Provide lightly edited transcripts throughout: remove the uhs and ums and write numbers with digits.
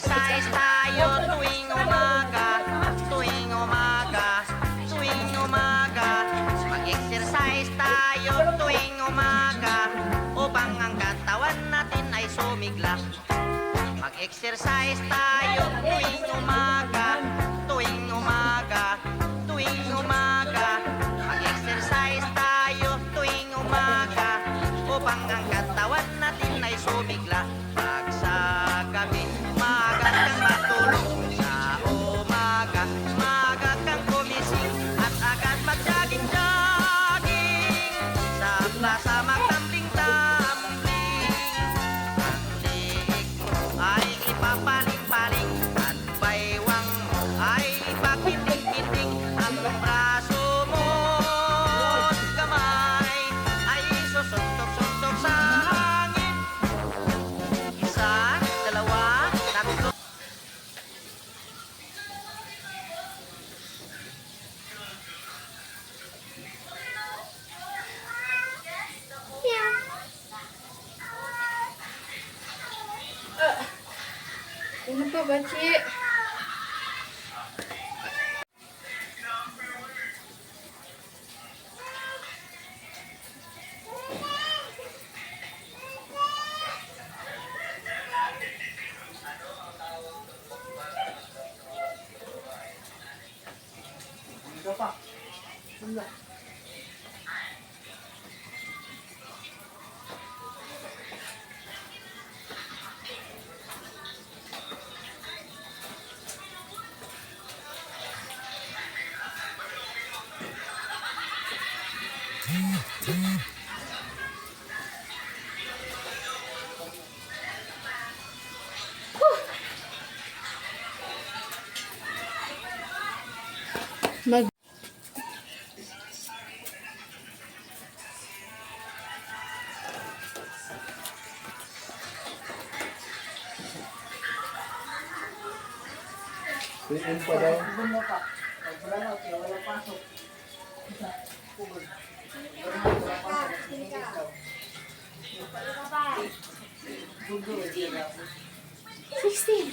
Exercise tayo tuwing umaga, tuwing umaga, tuwing umaga. Mag-exercise tayo tuwing umaga upang ang katawan natin ay sumigla. Mag-exercise tayo tuwing umaga, tuwing umaga, tuwing umaga. Mag-exercise tayo tuwing umaga upang ang katawan natin ay sumigla. Pag sa gabi, maaga kang matulog. Sa umaga, maaga kang gumising at agad mag-jogging-jogging. Sa plaza magtambling-tambling. Ang liig mo ay ipapaling-paling at baywang mo ay ipakiting-kiting. Ang braso mo at kamay ay susuntok-suntok sa hangin. Isa, dalawa, tatlo. Ano pa ba, Chi? Mag Tingin pa daw. $16.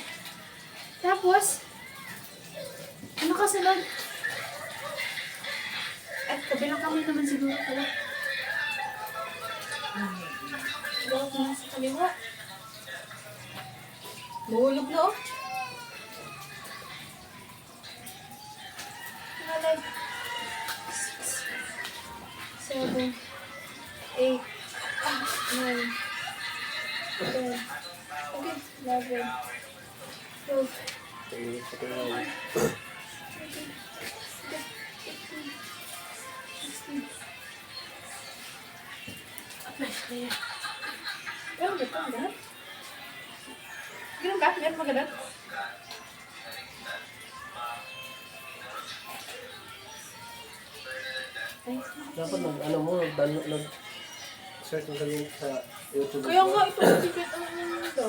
Tapos, ano kasunod? At kabilang kami naman siguro pala. Bawat na sa kaliwa. Mahulog na oh. Malay. 6, 7, 8, 9, 10, okay, 11, 12, Tingin pa tayo. 16. Flash player. Pero ito, ang ganun. Ganun ka? Meron mo ganun? Dapat ano mo, nag-search mo ganyan sa YouTube. Kaya nga, ito ang ticket ang nito.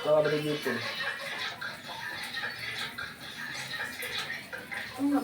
Nakabalik YouTube. Ang nga,